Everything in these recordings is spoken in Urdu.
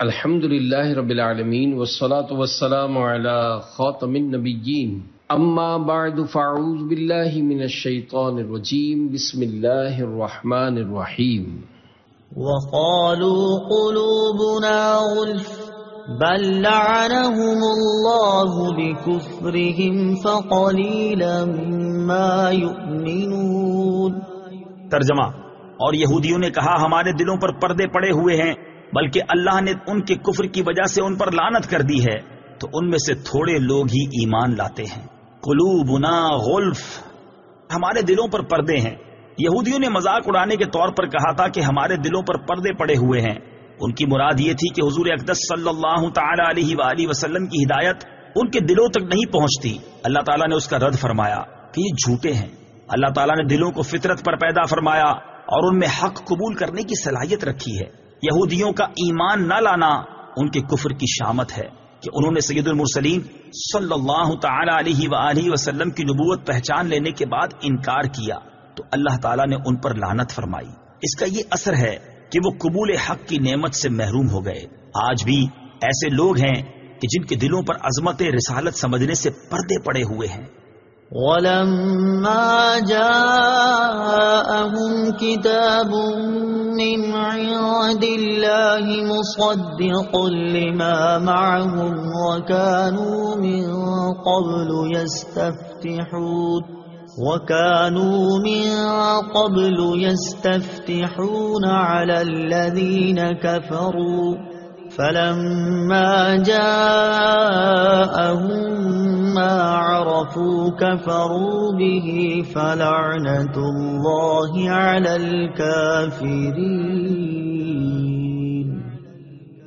الحمد للہ رب العالمین والصلاة والسلام علی خاتم النبیین اما بعد فاعوذ باللہ من الشیطان الرجیم بسم اللہ الرحمن الرحیم وقالوا قلوبنا غلف بل لعنهم الله بكفرهم فقليلا ما يؤمنون۔ ترجمہ، اور یہودیوں نے کہا ہمارے دلوں پر پردے پڑے ہوئے ہیں، بلکہ اللہ نے ان کے کفر کی وجہ سے ان پر لعنت کر دی ہے، تو ان میں سے تھوڑے لوگ ہی ایمان لاتے ہیں۔ قلوبنا غلف، ہمارے دلوں پر پردے ہیں۔ یہودیوں نے مذاق اڑانے کے طور پر کہا تھا کہ ہمارے دلوں پر پردے پڑے ہوئے ہیں۔ ان کی مراد یہ تھی کہ حضور اقدس صلی اللہ تعالی علیہ وآلہ وسلم کی ہدایت ان کے دلوں تک نہیں پہنچتی۔ اللہ تعالیٰ نے اس کا رد فرمایا کہ یہ جھوٹے ہیں۔ اللہ تعالیٰ نے دلوں کو فطرت پر پیدا فرمایا اور ان میں حق قبول کرنے کی صلاحیت رکھی ہے۔ یہودیوں کا ایمان نہ لانا ان کے کفر کی شامت ہے کہ انہوں نے سید المرسلین صلی اللہ تعالی علیہ وآلہ وسلم کی نبوت پہچان لینے کے بعد انکار کیا، تو اللہ تعالیٰ نے ان پر لعنت فرمائی۔ اس کا یہ اثر ہے کہ وہ قبول حق کی نعمت سے محروم ہو گئے۔ آج بھی ایسے لوگ ہیں کہ جن کے دلوں پر عظمت رسالت سمجھنے سے پردے پڑے ہوئے ہیں۔ وَلَمَّا جَاءَهُمْ كِتَابٌ مِّنْ عِندِ اللَّهِ مُصَدِّقٌ لِّمَا مَعَهُمْ وَكَانُوا مِن قَبْلُ يَسْتَفْتِحُونَ عَلَى الَّذِينَ كَفَرُوا فَلَمَّا جَاءَهُم مَّا عَرَفُوا كَفَرُوا بِهِ فَلَعْنَةُ اللَّهِ عَلَى الْكَافِرِينَ۔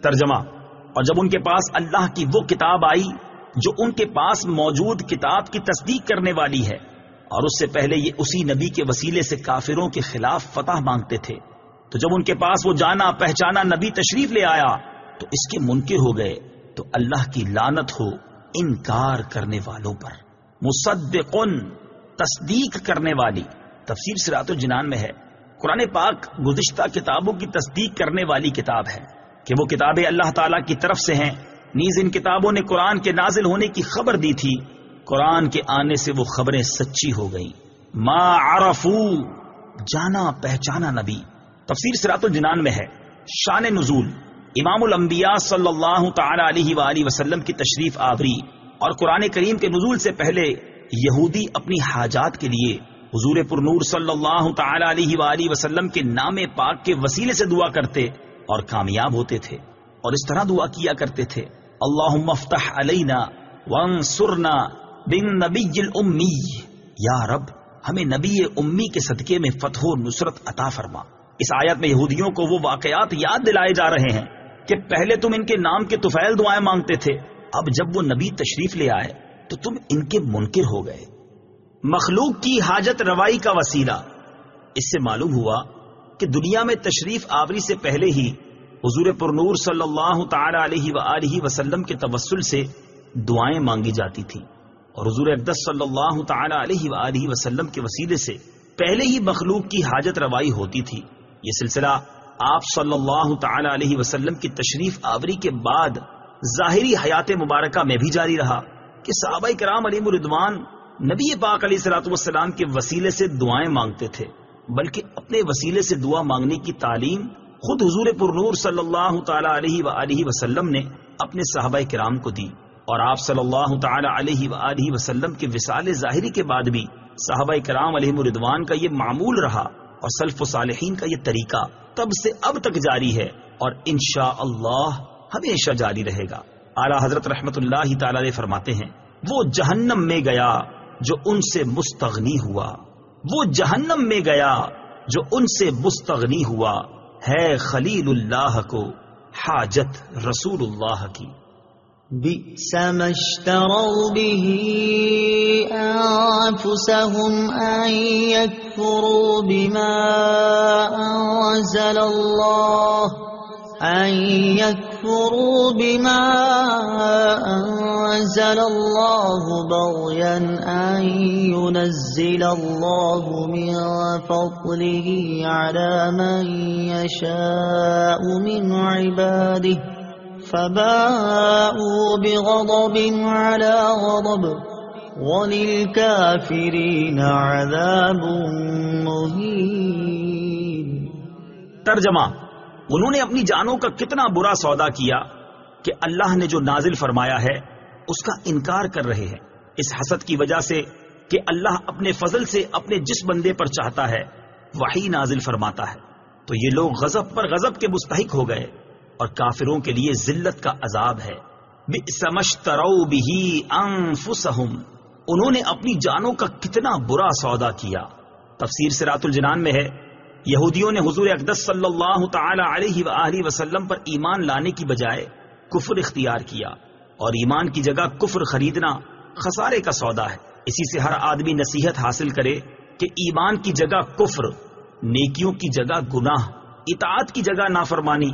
ترجمہ، اور جب ان کے پاس اللہ کی وہ کتاب آئی جو ان کے پاس موجود کتاب کی تصدیق کرنے والی ہے، اور اس سے پہلے یہ اسی نبی کے وسیلے سے کافروں کے خلاف فتح مانگتے تھے، تو جب ان کے پاس وہ جانا پہچانا نبی تشریف لے آیا تو اس کے منکر ہو گئے، تو اللہ کی لعنت ہو انکار کرنے والوں پر۔ مصدقن، تصدیق کرنے والی، تفسیر صراط الجنان میں ہے۔ قرآن پاک گزشتہ کتابوں کی تصدیق کرنے والی کتاب ہے کہ وہ کتابیں اللہ تعالیٰ کی طرف سے ہیں۔ نیز ان کتابوں نے قرآن کے نازل ہونے کی خبر دی تھی، قرآن کے آنے سے وہ خبریں سچی ہو گئیں۔ ما عرفو، جانا پہچانا نبی، تفسیر صراط الجنان میں ہے۔ شان نزول، امام الانبیاء صلی اللہ تعالی علیہ وآلہ وسلم کی تشریف آوری اور قرآن کریم کے نزول سے پہلے یہودی اپنی حاجات کے لیے حضور پرنور صلی اللہ تعالی علیہ وآلہ وسلم کے نام پاک کے وسیلے سے دعا کرتے اور کامیاب ہوتے تھے، اور اس طرح دعا کیا کرتے تھے: اللہم افتح علینا وانصرنا بالنبی الامی، یا رب ہمیں نبی امی کے صدقے میں فتح و نصرت عطا فرما۔ اس آیت میں یہودیوں کو وہ واقعات یاد دلائے جا رہے ہیں کہ پہلے تم ان کے نام کے طفیل دعائیں مانگتے تھے، اب جب وہ نبی تشریف لے آئے تو تم ان کے منکر ہو گئے۔ مخلوق کی حاجت روائی کا وسیلہ، اس سے معلوم ہوا کہ دنیا میں تشریف آوری سے پہلے ہی حضور پرنور صلی اللہ تعالی علیہ وآلہ وسلم کے توسل سے دعائیں مانگی جاتی تھیں، اور حضور اقدس صلی اللہ تعالی علیہ وآلہ وسلم کے وسیلے سے پہلے ہی مخلوق کی حاجت روائی ہوتی تھی۔ یہ سلسلہ آپ صلی اللہ تعالی علیہ وسلم کی تشریف آوری کے بعد ظاہری حیات مبارکہ میں بھی جاری رہا کہ صحابہ کرام علیہم الرضوان نبی پاک علیہ الصلوۃ والسلام کے وسیلے سے دعائیں مانگتے تھے، بلکہ اپنے وسیلے سے دعا مانگنے کی تعلیم خود حضور پرنور صلی اللہ تعالی علیہ وآلہ وسلم نے اپنے صحابہ کرام کو دی، اور آپ صلی اللہ تعالی علیہ وآلہ وسلم کے وصال ظاہری کے بعد بھی صحابہ کرام علیہم الرضوان کا یہ معمول رہا، اور سلف و صالحین کا یہ طریقہ تب سے اب تک جاری ہے، اور انشاءاللہ ہمیشہ جاری رہے گا۔ اعلیٰ حضرت رحمت اللہ تعالی علیہ فرماتے ہیں: وہ جہنم میں گیا جو ان سے مستغنی ہوا، وہ جہنم میں گیا جو ان سے مستغنی ہوا، ہے خلیل اللہ کو حاجت رسول اللہ کی۔ بئس ما اشتروا به أنفسهم أن يكفروا بما أنزل الله بغيا أن ينزل الله من فضله على من يشاء من عباده فباءوا بغضب على غضب وَلِلْكَافِرِينَ عَذَابٌ مُهِينٌ۔ ترجمہ: انہوں نے اپنی جانوں کا کتنا برا سودا کیا کہ اللہ نے جو نازل فرمایا ہے اس کا انکار کر رہے ہیں، اس حسد کی وجہ سے کہ اللہ اپنے فضل سے اپنے جس بندے پر چاہتا ہے وحی نازل فرماتا ہے، تو یہ لوگ غضب پر غضب کے مستحق ہو گئے اور کافروں کے لیے ذلت کا عذاب ہے۔ بئس ما اشتروا به انفسهم، انہوں نے اپنی جانوں کا کتنا برا سودا کیا۔ تفسیر صراط الجنان میں ہے، یہودیوں نے حضور اقدس صلی اللہ تعالی علیہ وآلہ وسلم پر ایمان لانے کی بجائے کفر اختیار کیا، اور ایمان کی جگہ کفر خریدنا خسارے کا سودا ہے۔ اسی سے ہر آدمی نصیحت حاصل کرے کہ ایمان کی جگہ کفر، نیکیوں کی جگہ گناہ، اطاعت کی جگہ نافرمانی،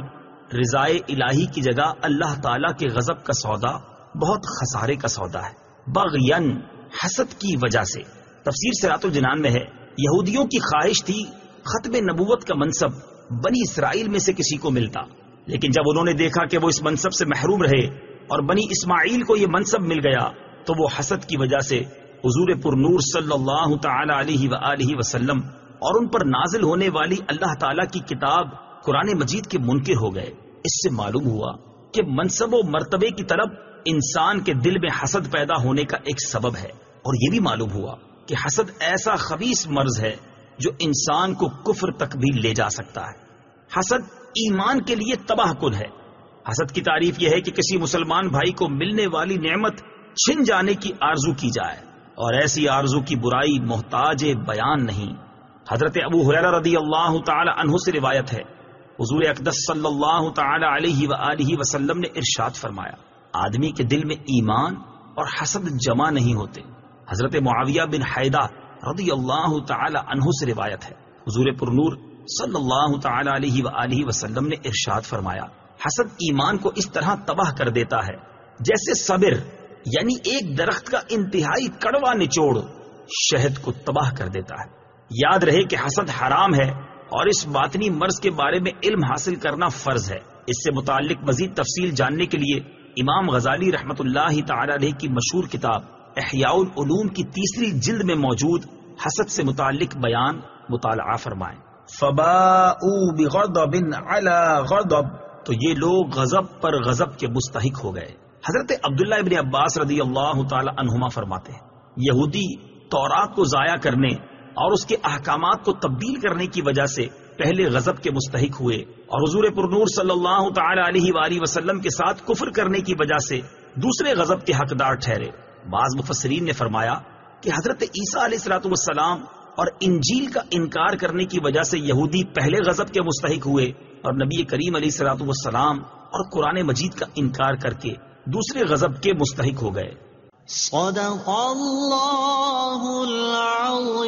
رضائے الہی کی جگہ اللہ تعالی کے غضب کا سودا بہت خسارے کا سودا ہے۔ بغین، حسد کی وجہ سے۔ تفسیر صراط الجنان میں ہے، یہودیوں کی خواہش تھی ختم نبوت کا منصب بنی اسرائیل میں سے کسی کو ملتا، لیکن جب انہوں نے دیکھا کہ وہ اس منصب سے محروم رہے اور بنی اسماعیل کو یہ منصب مل گیا تو وہ حسد کی وجہ سے حضور پر نور صلی اللہ تعالی علیہ وآلہ وسلم اور ان پر نازل ہونے والی اللہ تعالی کی کتاب قرآن مجید کے منکر ہو گئے۔ اس سے معلوم ہوا کہ منصب و مرتبے کی طلب انسان کے دل میں حسد پیدا ہونے کا ایک سبب ہے، اور یہ بھی معلوم ہوا کہ حسد ایسا خبیث مرض ہے جو انسان کو کفر تک بھی لے جا سکتا ہے۔ حسد ایمان کے لیے تباہ کن ہے۔ حسد کی تعریف یہ ہے کہ کسی مسلمان بھائی کو ملنے والی نعمت چھن جانے کی آرزو کی جائے، اور ایسی آرزو کی برائی محتاج بیان نہیں۔ حضرت ابو ہریرہ رضی اللہ تعالی عنہ سے روایت ہے، حضور اقدس صلی اللہ تعالی علیہ وآلہ وسلم نے ارشاد فرمایا، آدمی کے دل میں ایمان اور حسد جمع نہیں ہوتے۔ حضرت معاویہ بن حیدہ رضی اللہ تعالی عنہ سے روایت ہے، حضور پر نور صلی اللہ تعالی علیہ وآلہ وسلم نے ارشاد فرمایا، حسد ایمان کو اس طرح تباہ کر دیتا ہے جیسے صبر یعنی ایک درخت کا انتہائی کڑوا نچوڑ شہد کو تباہ کر دیتا ہے۔ یاد رہے کہ حسد حرام ہے اور اس باطنی مرض کے بارے میں علم حاصل کرنا فرض ہے۔ اس سے متعلق مزید تفصیل جاننے کے لیے امام غزالی رحمۃ اللہ تعالی علیہ کی مشہور کتاب احیاء العلوم کی 3 جلد میں موجود حسد سے متعلق بیان مطالعہ فرمائیں۔ فباءوا بغضب علی غضب، تو یہ لوگ غضب پر غضب کے مستحق ہو گئے۔ حضرت عبداللہ ابن عباس رضی اللہ تعالی عنہما فرماتے ہیں، یہودی تورات کو ضائع کرنے اور اس کے احکامات کو تبدیل کرنے کی وجہ سے پہلے غضب کے مستحق ہوئے، اور حضور پر نور صلی اللہ تعالی علیہ وآلہ وسلم کے ساتھ کفر کرنے کی وجہ سے دوسرے غضب کے حقدار ٹھہرے۔ بعض مفسرین نے فرمایا کہ حضرت عیسیٰ علیہ السلام اور انجیل کا انکار کرنے کی وجہ سے یہودی پہلے غضب کے مستحق ہوئے، اور نبی کریم علیہ السلام اور قرآن مجید کا انکار کر کے دوسرے غضب کے مستحق ہو گئے۔ صدق اللہ العظیم۔